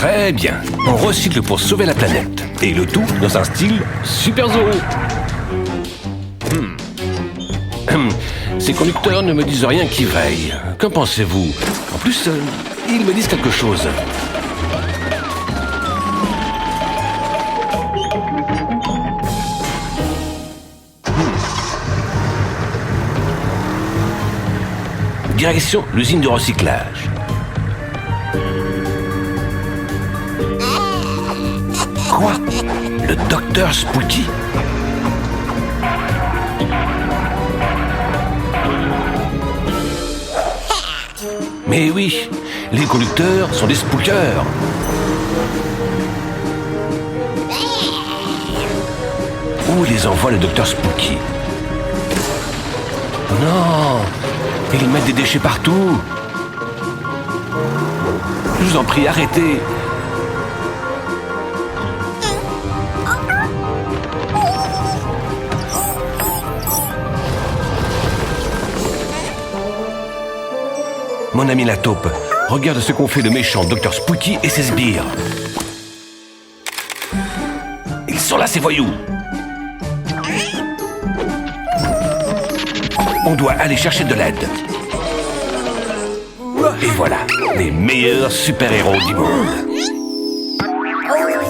Très bien. On recycle pour sauver la planète. Et le tout dans un style super Zorro. Ces conducteurs ne me disent rien qui vaille. Qu'en pensez-vous? En plus, ils me disent quelque chose. Direction l'usine de recyclage. Quoi? Le docteur Spooky? Mais oui, les conducteurs sont des spookers. Où les envoie le docteur Spooky? Non! Ils mettent des déchets partout. Je vous en prie, arrêtez. Mon ami la taupe, regarde ce qu'ont fait le méchant Dr Spooky et ses sbires. Ils sont là, ces voyous. On doit aller chercher de l'aide. Et voilà, les meilleurs super-héros du monde.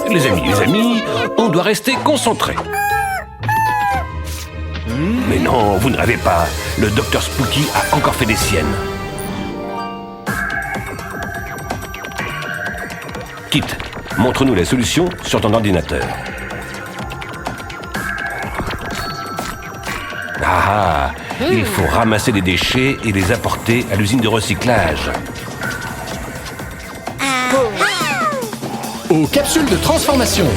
Les amis, on doit rester concentrés. Mais non, vous ne rêvez pas. Le Dr Spooky a encore fait des siennes. Kit, montre-nous la solution sur ton ordinateur. Ah, il faut ramasser des déchets et les apporter à l'usine de recyclage. Aux capsules de transformation.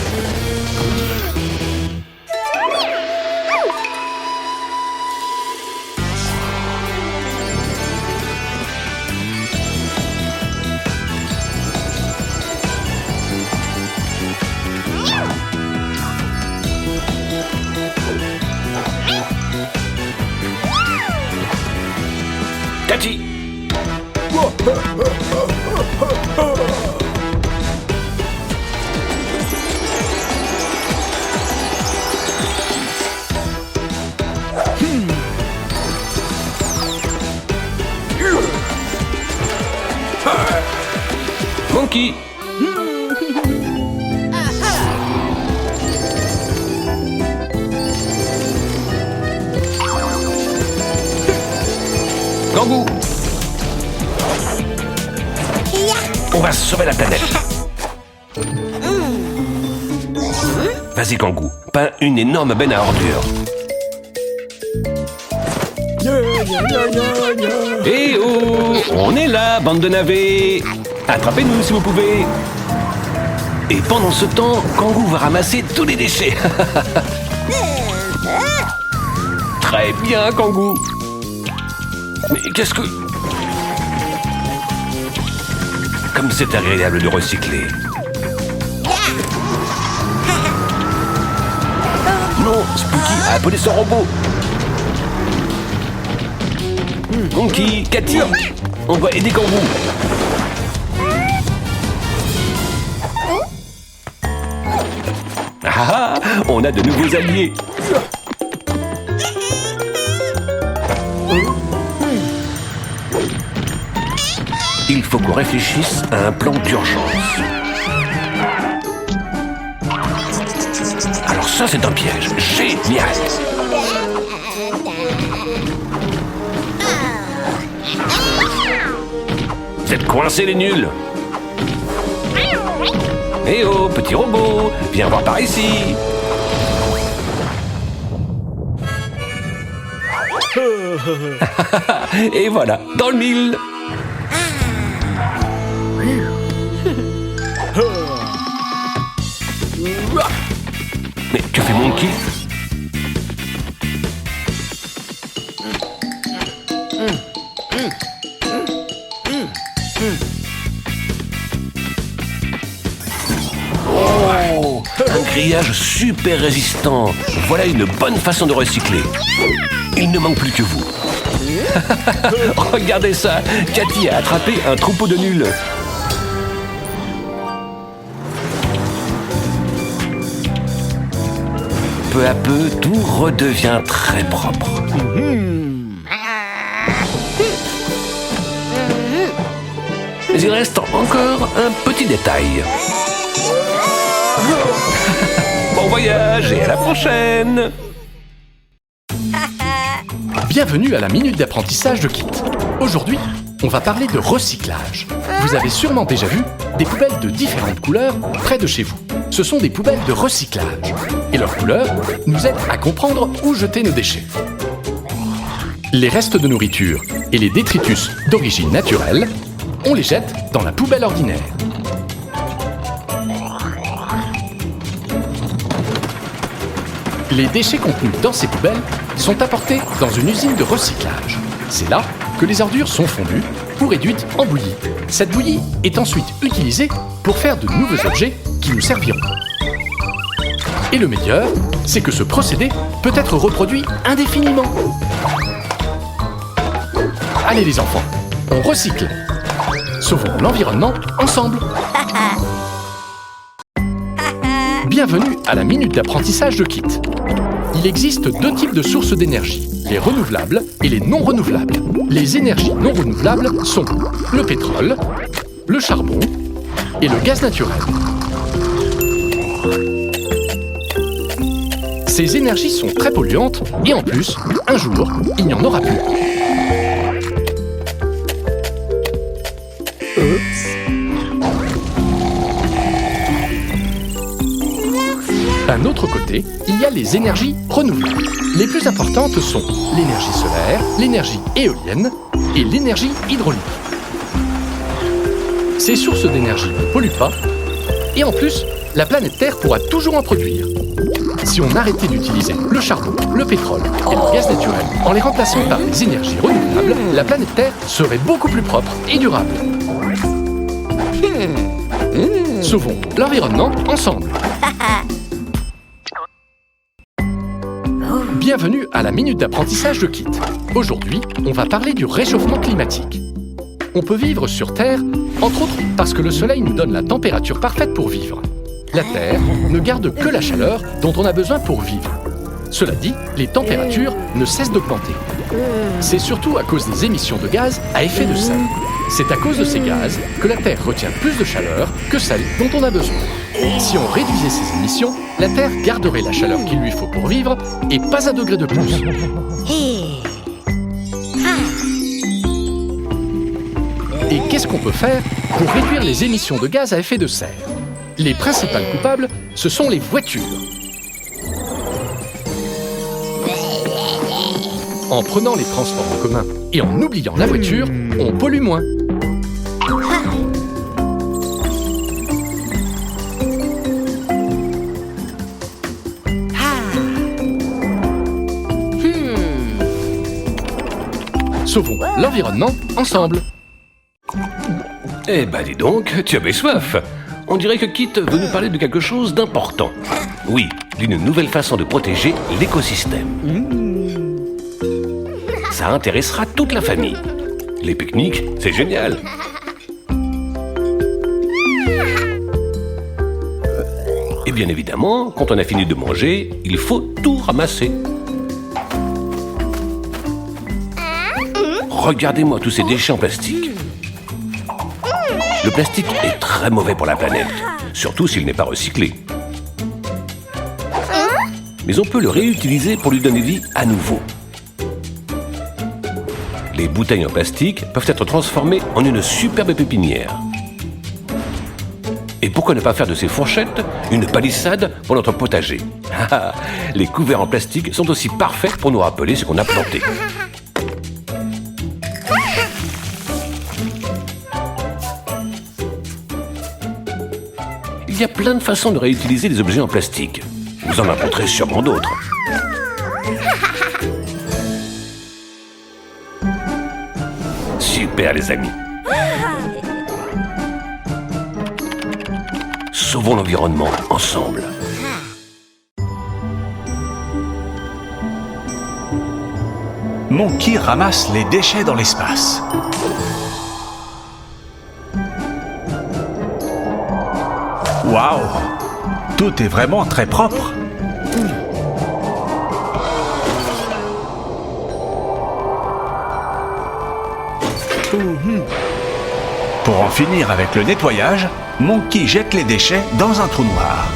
Cathy! Monkey! Kangou! On va sauver la planète. Vas-y, Kangou, peins une énorme benne à ordures. Eh oh! On est là, bande de navets! Attrapez-nous si vous pouvez! Et pendant ce temps, Kangou va ramasser tous les déchets. Très bien, Kangou! Mais qu'est-ce que... Comme c'est agréable de recycler. Non, Spooky a appelé son robot. Monkey, Cathy, on va aider Kangou. Ah, on a de nouveaux alliés. Il faut qu'on réfléchisse à un plan d'urgence. Alors ça, c'est un piège. Génial! Vous êtes coincés, les nuls! Eh oh, petit robot, viens voir par ici! Et voilà, dans le mille! Mais que fait Monkey? Oh, un grillage super résistant. Voilà une bonne façon de recycler. Il ne manque plus que vous. Regardez ça, Cathy a attrapé un troupeau de nuls. peu à peu, tout redevient très propre. Mais il reste encore un petit détail. Bon voyage et à la prochaine! Bienvenue à la Minute d'apprentissage de Kit. Aujourd'hui, on va parler de recyclage. Vous avez sûrement déjà vu des poubelles de différentes couleurs près de chez vous. Ce sont des poubelles de recyclage. Et leurs couleurs nous aident à comprendre où jeter nos déchets. Les restes de nourriture et les détritus d'origine naturelle, on les jette dans la poubelle ordinaire. Les déchets contenus dans ces poubelles sont apportés dans une usine de recyclage. C'est là que les ordures sont fondues ou réduites en bouillie. Cette bouillie est ensuite utilisée pour faire de nouveaux objets qui nous serviront. Et le meilleur, c'est que ce procédé peut être reproduit indéfiniment. Allez les enfants, on recycle. Sauvons l'environnement ensemble. Bienvenue à la Minute d'apprentissage de Kit. Il existe deux types de sources d'énergie, les renouvelables et les non renouvelables. Les énergies non renouvelables sont le pétrole, le charbon et le gaz naturel. Ces énergies sont très polluantes et en plus, un jour, il n'y en aura plus. D'un autre côté, il y a les énergies renouvelables. Les plus importantes sont l'énergie solaire, l'énergie éolienne et l'énergie hydraulique. Ces sources d'énergie ne polluent pas et en plus, la planète Terre pourra toujours en produire. Si on arrêtait d'utiliser le charbon, le pétrole et le gaz naturel en les remplaçant par des énergies renouvelables, la planète Terre serait beaucoup plus propre et durable. Sauvons l'environnement ensemble. Bienvenue à la Minute d'apprentissage de Kit. Aujourd'hui, on va parler du réchauffement climatique. On peut vivre sur Terre, entre autres parce que le Soleil nous donne la température parfaite pour vivre. La Terre ne garde que la chaleur dont on a besoin pour vivre. Cela dit, les températures ne cessent d'augmenter. C'est surtout à cause des émissions de gaz à effet de serre. C'est à cause de ces gaz que la Terre retient plus de chaleur que celle dont on a besoin. Si on réduisait ces émissions, la Terre garderait la chaleur qu'il lui faut pour vivre et pas un degré de plus. Et qu'est-ce qu'on peut faire pour réduire les émissions de gaz à effet de serre? Les principales coupables, ce sont les voitures. En prenant les transports en commun et en oubliant la voiture, on pollue moins. Sauvons l'environnement ensemble. Eh ben dis donc, tu avais soif. On dirait que Kit veut nous parler de quelque chose d'important. Oui, d'une nouvelle façon de protéger l'écosystème. Ça intéressera toute la famille. Les pique-niques, c'est génial. Et bien évidemment, quand on a fini de manger, il faut tout ramasser. Regardez-moi tous ces déchets en plastique. Le plastique est très mauvais pour la planète, surtout s'il n'est pas recyclé. Mais on peut le réutiliser pour lui donner vie à nouveau. Les bouteilles en plastique peuvent être transformées en une superbe pépinière. Et pourquoi ne pas faire de ces fourchettes une palissade pour notre potager? Les couverts en plastique sont aussi parfaits pour nous rappeler ce qu'on a planté. Il y a plein de façons de réutiliser les objets en plastique. Vous en apprendrez sûrement d'autres. Super les amis. Sauvons l'environnement ensemble. Monkey ramasse les déchets dans l'espace. Waouh! Tout est vraiment très propre. Pour en finir avec le nettoyage, Monkey jette les déchets dans un trou noir.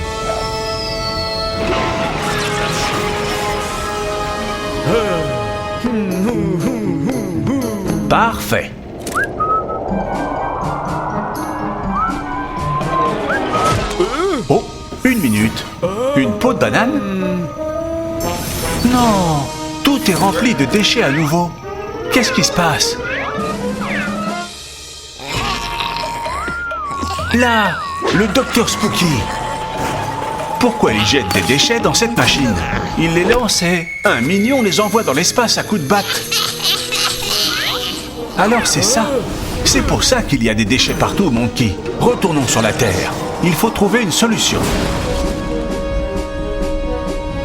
Parfait. Oh, une minute. Une peau de banane? Non, tout est rempli de déchets à nouveau. Qu'est-ce qui se passe? Là, le Dr Spooky. Pourquoi il jette des déchets dans cette machine? Il les lance et un mignon les envoie dans l'espace à coups de batte. Alors c'est ça. C'est pour ça qu'il y a des déchets partout, Monkey. Retournons sur la Terre. Il faut trouver une solution.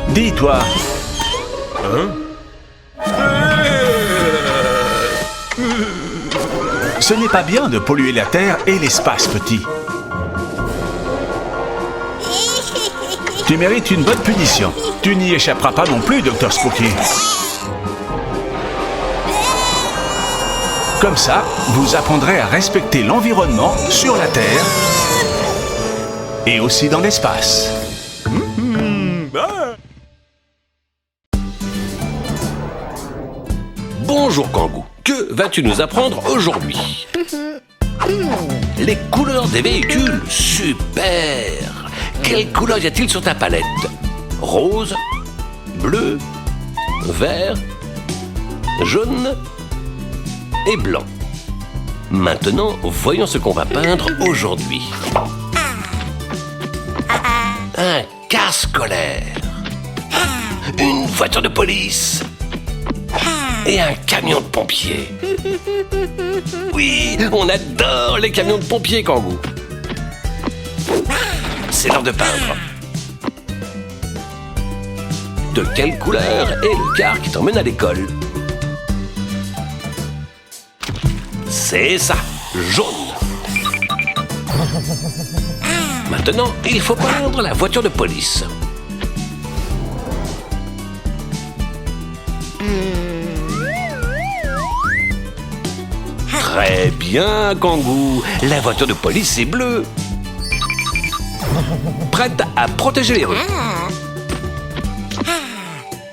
Dis-toi. Ce n'est pas bien de polluer la Terre et l'espace, petit. Tu mérites une bonne punition. Tu n'y échapperas pas non plus, Dr Spooky. Comme ça, vous apprendrez à respecter l'environnement sur la Terre et aussi dans l'espace. Bonjour Kangou, que vas-tu nous apprendre aujourd'hui? Les couleurs des véhicules, super! Quelle couleur y a-t-il sur ta palette? Rose, bleu, vert, jaune et blanc. Maintenant, voyons ce qu'on va peindre aujourd'hui. Un car scolaire, une voiture de police et un camion de pompiers. Oui, on adore les camions de pompiers, Kangou. C'est l'heure de peindre. De quelle couleur est le car qui t'emmène à l'école? C'est ça, jaune. Maintenant, il faut peindre la voiture de police. Très bien, Kangou. La voiture de police est bleue. Prête à protéger les rues.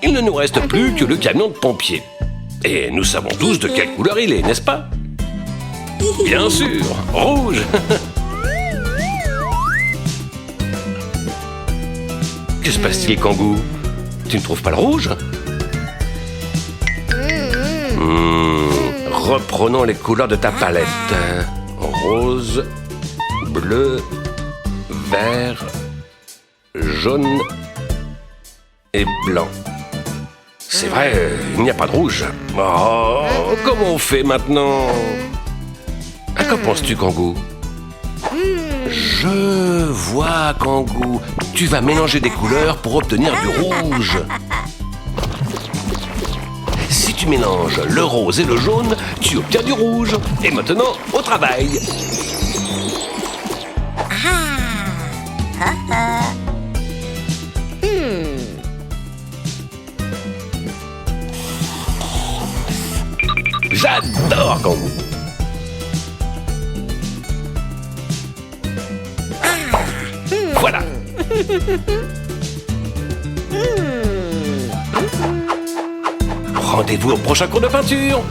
Il ne nous reste plus que le camion de pompiers. Et nous savons tous de quelle couleur il est, n'est-ce pas? Bien sûr, rouge. Que se passe-t-il, Kangou? Tu ne trouves pas le rouge? Reprenons les couleurs de ta palette. Rose, bleu, vert, jaune et blanc. C'est vrai, il n'y a pas de rouge. Oh, comment on fait maintenant? À quoi penses-tu, Kangou? Je vois, Kangou. Tu vas mélanger des couleurs pour obtenir du rouge. Si tu mélanges le rose et le jaune, tu obtiens du rouge. Et maintenant, au travail. J'adore Kangou. Voilà. Rendez-vous au prochain cours de peinture.